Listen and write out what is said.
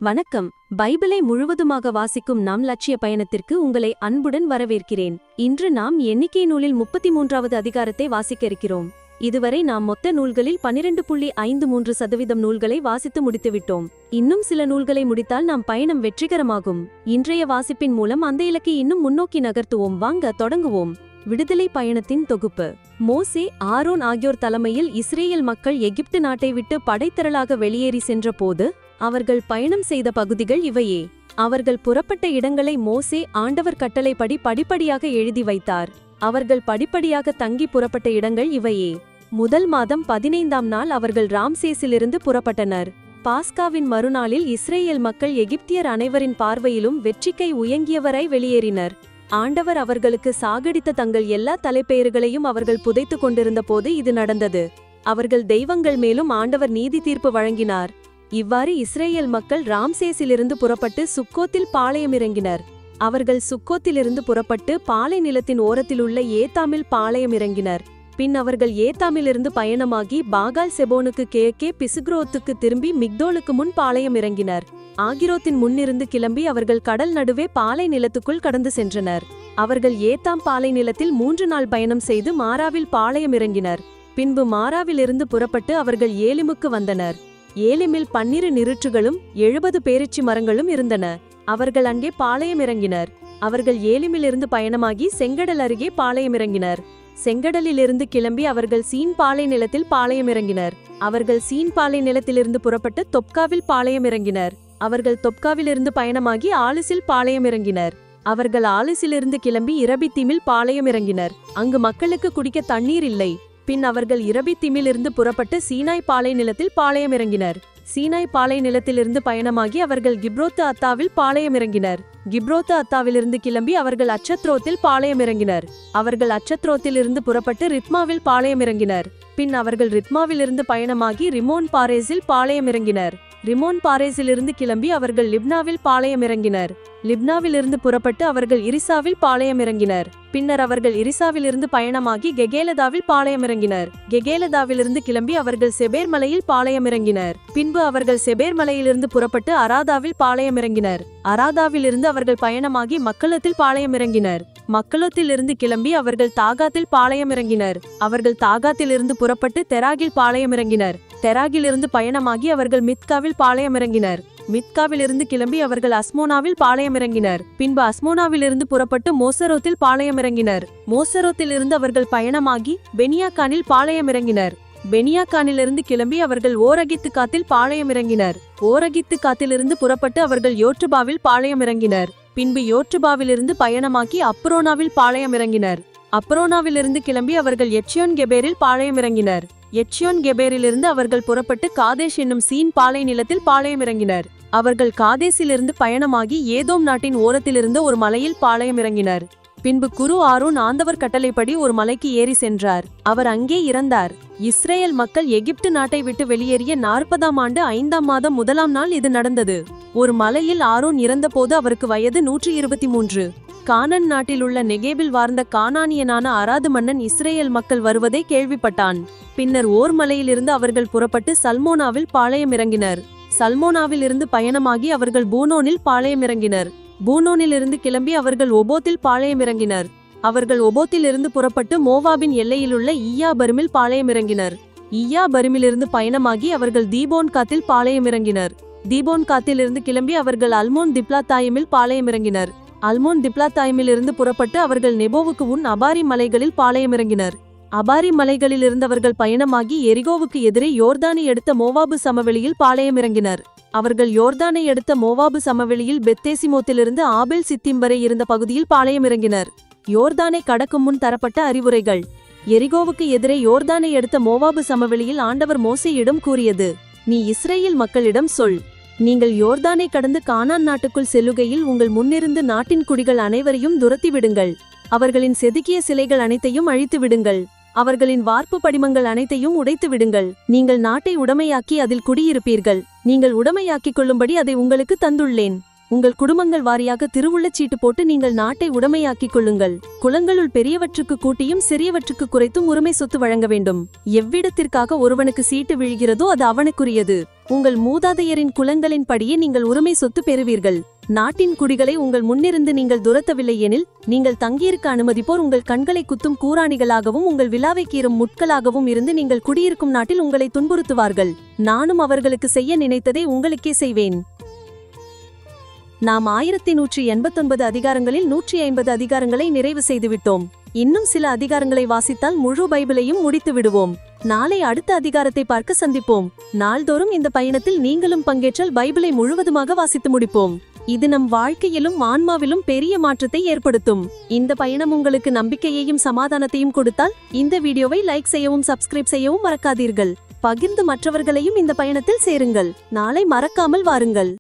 வணக்கம். பைபிளை முழுவதுமாக வாசிக்கும் நம் லட்சிய பயணத்திற்கு உங்களை அன்புடன் வரவேற்கிறேன். இன்று நாம் எண்ணிக்கை நூலில் 33வது அதிகாரத்தை வாசிக்க இருக்கிறோம். இதுவரை நாம் மொத்த நூல்களில் 12.53% நூல்களை வாசித்து முடித்துவிட்டோம். இன்னும் சில நூல்களை முடித்தால் நாம் பயணம் வெற்றிகரமாகும். இன்றைய வாசிப்பின் மூலம் அந்த இலக்கை இன்னும் முன்னோக்கி நகர்த்துவோம். வாங்க தொடங்குவோம். விடுதலை பயணத்தின் தொகுப்பு. மோசே, ஆரோன் ஆகியோர் தலைமையில் இஸ்ரேல் மக்கள் எகிப்து நாட்டை விட்டு படைத்திரளாக வெளியேறி சென்ற போது அவர்கள் பயணம் செய்த பகுதிகள் இவையே. அவர்கள் புறப்பட்ட இடங்களை மோசே ஆண்டவர் கட்டளைப்படி படிப்படியாக எழுதி வைத்தார். அவர்கள் படிப்படியாக தங்கி புறப்பட்ட இடங்கள் இவையே. முதல் மாதம் 15ஆம் நாள் அவர்கள் ராம்சேஸிலிருந்து புறப்பட்டனர். பாஸ்காவின் மறுநாளில் இஸ்ரேல் மக்கள் எகிப்தியர் அனைவரின் பார்வையிலும் வெற்றிக்கை உயங்கியவராய் வெளியேறினர். ஆண்டவர் அவர்களுக்கு சாகடித்த தங்கள் எல்லா தலைப்பெயர்களையும் அவர்கள் புதைத்து கொண்டிருந்த போது இது நடந்தது. அவர்கள் தெய்வங்கள் மேலும் ஆண்டவர் நீதி தீர்ப்பு வழங்கினார். இவ்வாறு இஸ்ரேல் மக்கள் ராம்சேஸிலிருந்து புறப்பட்டு சுக்கோத்தில் பாளையம் இறங்கினர். அவர்கள் சுக்கோத்திலிருந்து புறப்பட்டு பாலை நிலத்தின் ஓரத்திலுள்ள ஏத்தாமில் பாளையம் இறங்கினர். பின் அவர்கள் ஏத்தாமிலிருந்து பயணமாகி பாகால் செபோனுக்கு கிழக்கே பிசுக்ரோத்துக்கு திரும்பி மிக்தோலுக்கு முன் பாளையம் இறங்கினர். ஆகிரோத்தின் முன்னிருந்து கிளம்பி அவர்கள் கடல் நடுவே பாலை நிலத்துக்குள் கடந்து சென்றனர். அவர்கள் ஏத்தாம் பாலை நிலத்தில் 3 நாள் பயணம் செய்து மாராவில் பாளையம் இறங்கினர். பின்பு மாராவிலிருந்து புறப்பட்டு அவர்கள் ஏலிமுக்கு வந்தனர். ஏலிமில் 12 நிருற்றுகளும் 70 பேரிச்சி மரங்களும் இருந்தன. அவர்கள் அங்கே பாளையம் இறங்கினர். அவர்கள் ஏலிமிலிருந்து பயணமாகி செங்கடல் அருகே பாளையம் இறங்கினர். செங்கடலிலிருந்து கிளம்பி அவர்கள் சீன் பாலை நிலத்தில் பாளையம் இறங்கினர். அவர்கள் சீன் பாலை நிலத்திலிருந்து புறப்பட்டு தொப்காவில் பாளையம் இறங்கினர். அவர்கள் தொப்காவிலிருந்து பயணமாகி ஆலிசில் பாளையம் இறங்கினர். அவர்கள் ஆலிசிலிருந்து கிளம்பி இரபித்தீமில் பாளையம் இறங்கினர். அங்கு மக்களுக்கு குடிக்க தண்ணீர் இல்லை. பின் அவர்கள் இரபித்தீமிலிருந்து புறப்பட்டு சீனாய் பாலை நிலத்தில் பாளையம் இறங்கினர். சீனாய் பாலை நிலத்திலிருந்து பயணமாகி அவர்கள் கிப்ரோத்து அத்தாவில் பாளையம் இறங்கினர். கிப்ரோத்து அத்தாவிலிருந்து கிளம்பி அவர்கள் அச்சத்ரோத்தில் பாளையம் இறங்கினர். அவர்கள் அச்சத்ரோத்திலிருந்து புறப்பட்டு ரித்மாவில் பாளையம் இறங்கினர். பின் அவர்கள் ரித்மாவிலிருந்து பயணமாகி ரிமோன் பாரேஸில் பாளையம் இறங்கினர். ரிமோன் பாரேஸிலிருந்து கிளம்பி அவர்கள் லிப்னாவில் பாளையம் இறங்கினர். லிப்னாவிலிருந்து புறப்பட்டு அவர்கள் இரிசாவில் பாளையம் இறங்கினர். பின்னர் அவர்கள் இரிசாவிலிருந்து பயணமாகி கெகேலதாவில் பாளையம் இறங்கினர். கெகேலதாவிலிருந்து கிளம்பி அவர்கள் செபேர் மலையில் பாளையம் இறங்கினர். பின்பு அவர்கள் செபேர் மலையிலிருந்து புறப்பட்டு அராதாவில் பாளையம் இறங்கினர். அராதாவிலிருந்து அவர்கள் பயணமாகி மக்களத்தில் பாளையம் இறங்கினர். மக்களத்திலிருந்து கிளம்பி அவர்கள் தாகாத்தில் பாளையம் இறங்கினர். அவர்கள் தாகாத்திலிருந்து புறப்பட்டு தெராகில் பாளையம் இறங்கினர். தெராகிலிருந்து பயணமாகி அவர்கள் மித்காவில் பாளையம் இறங்கினர். மித்காவிலிருந்து கிளம்பி அவர்கள் அஸ்மோனாவில் பாளையம் இறங்கினர். பின்பு அஸ்மோனாவிலிருந்து புறப்பட்டு மோசரோத்தில் பாளையம் இறங்கினர். மோசரோத்திலிருந்து அவர்கள் பயணமாகி பெனியாக்கானில் பாளையம் இறங்கினர். பெனியாக்கானிலிருந்து கிளம்பி அவர்கள் ஓரகித்து காத்தில் பாளையம் இறங்கினர். ஓரகித்து காத்திலிருந்து புறப்பட்டு அவர்கள் யோற்றுபாவில் பாளையம் இறங்கினர். பின்பு யோற்றுபாவிலிருந்து பயணமாக்கி அப்ரோனாவில் பாளையம் இறங்கினர். அப்ரோனாவிலிருந்து கிளம்பி அவர்கள் எட்சியோன் கெபேரில் பாளையம் இறங்கினர். எட்சியோன் கெபேரிலிருந்து அவர்கள் புறப்பட்டு காதேஷ் என்னும் சீன் பாலை நிலத்தில் பாளையம் இறங்கினர். அவர்கள் காதேசிலிருந்து பயணமாகி ஏதோம் நாட்டின் ஓரத்திலிருந்து ஒரு மலையில் பாளையம் இறங்கினர். பின்பு குரு ஆரோன் ஆண்டவர் கட்டளைப்படி ஒரு மலைக்கு ஏறி சென்றார். அவர் அங்கே இறந்தார். இஸ்ரேல் மக்கள் எகிப்து நாட்டை விட்டு வெளியேறிய 40ஆம் ஆண்டு 5ஆம் மாதம் 1ஆம் நாள் இது நடந்தது. ஒரு மலையில் ஆரோன் இறந்தபோது அவருக்கு வயது 123. கானான் நாட்டில் உள்ள நெகேபில் வாழ்ந்த கானானியனான அராது மன்னன் இஸ்ரேல் மக்கள் வருவதை கேள்விப்பட்டான். பின்னர் ஓர் மலையிலிருந்து அவர்கள் புறப்பட்டு சல்மோனாவில் பாளையம் இறங்கினர். சல்மோனாவில் இருந்து பயணமாகி அவர்கள் பூனோனில் பாளையம் இறங்கினர். பூனோனிலிருந்து கிளம்பி அவர்கள் ஒபோத்தில் பாளையம் இறங்கினர். அவர்கள் ஒபோத்திலிருந்து புறப்பட்டு மோவாபின் எல்லையிலுள்ள ஈயாபரிமில் பாளையம் இறங்கினர். ஈயாபரிமிலிருந்து பயணமாகி அவர்கள் தீபோன் காத்தில் பாளையம் இறங்கினர். தீபோன் காத்திலிருந்து கிளம்பி அவர்கள் அல்மோன் திப்லாத்தாயிமில் பாளையம் இறங்கினர். அல்மோன் திப்லாத்தாயிமிலிருந்து புறப்பட்டு அவர்கள் நெபோவுக்கு உன் அபாரி மலைகளில் பாளையம் இறங்கினர். அபாரி மலைகளில் இருந்தவர்கள் பயணமாகி எரிகோவுக்கு எதிரே யோர்தானை எடுத்த மோவாபு சமவெளியில் பாளையம் இறங்கினர். அவர்கள் யோர்தானை எடுத்த மோவாபு சமவெளியில் பெத்தேசிமோத்திலிருந்து ஆபேல் சித்திம் வரை இருந்த பகுதியில் பாளையம் இறங்கினர். யோர்தானை கடக்கும் முன் தரப்பட்ட அறிவுரைகள். எரிகோவுக்கு எதிரே யோர்தானை எடுத்த மோவாபு சமவெளியில் ஆண்டவர் மோசேயிடம் கூறியது: நீ இஸ்ரேல் மக்களிடம் சொல், நீங்கள் யோர்தானை கடந்து கானான் நாட்டுக்குள் செல்லுகையில் உங்கள் முன்னிருந்து நாட்டின் குடிகள் அனைவரையும் துரத்தி விடுங்கள். அவர்களின் செதுக்கிய சிலைகள் அனைத்தையும் அழித்து விடுங்கள். அவர்களின் வார்ப்பு படிமங்கள் அனைத்தையும் உடைத்து விடுங்கள். நீங்கள் நாட்டை உடைமையாக்கி அதில் குடியிருப்பீர்கள். நீங்கள் உடைமையாக்கிக் கொள்ளும்படி அதை உங்களுக்கு தந்துள்ளேன். உங்கள் குடும்பங்கள் வாரியாக திருவுள்ளச் சீட்டு போட்டு நீங்கள் நாட்டை உடைமையாக்கிக் கொள்ளுங்கள். குலங்களுள் பெரியவற்றுக்கு கூட்டியும் சிறியவற்றுக்கு குறைத்தும் உரிமை சொத்து வழங்க வேண்டும். எவ்விடத்திற்காக ஒருவனுக்கு சீட்டு விழுகிறதோ அது அவனுக்குரியது. உங்கள் மூதாதையரின் குலங்களின் படியே நீங்கள் உரிமை சொத்து பெறுவீர்கள். நாட்டின் குடிகளை உங்கள் முன்னிருந்து நீங்கள் துரத்தவில்லை எனில் நீங்கள் தங்கியிருக்க அனுமதிப்போர் உங்கள் கண்களை குத்தும் கூராணிகளாகவும் உங்கள் விழாவை கீறும் முட்களாகவும் இருந்து நீங்கள் குடியிருக்கும் நாட்டில் உங்களை துன்புறுத்துவார்கள். நானும் அவர்களுக்கு செய்ய நினைத்ததை உங்களுக்கே செய்வேன். நாம் 1189 அதிகாரங்களில் 150 அதிகாரங்களை நிறைவு செய்துவிட்டோம். இன்னும் சில அதிகாரங்களை வாசித்தால் முழு பைபிளையும் முடித்து விடுவோம். நாளை அடுத்த அதிகாரத்தை பார்க்க சந்திப்போம். நாள்தோறும் இந்த பயணத்தில் நீங்களும் பங்கேற்றால் பைபிளை முழுவதுமாக வாசித்து முடிப்போம். இது நம் வாழ்க்கையிலும் ஆன்மாவிலும் பெரிய மாற்றத்தை ஏற்படுத்தும். இந்த பயணம் உங்களுக்கு நம்பிக்கையையும் சமாதானத்தையும் கொடுத்தால் இந்த வீடியோவை லைக் செய்யவும் சப்ஸ்கிரைப் செய்யவும் மறக்காதீர்கள். பகிர்ந்து மற்றவர்களையும் இந்த பயணத்தில் சேருங்கள். நாளை மறக்காமல் வாருங்கள்.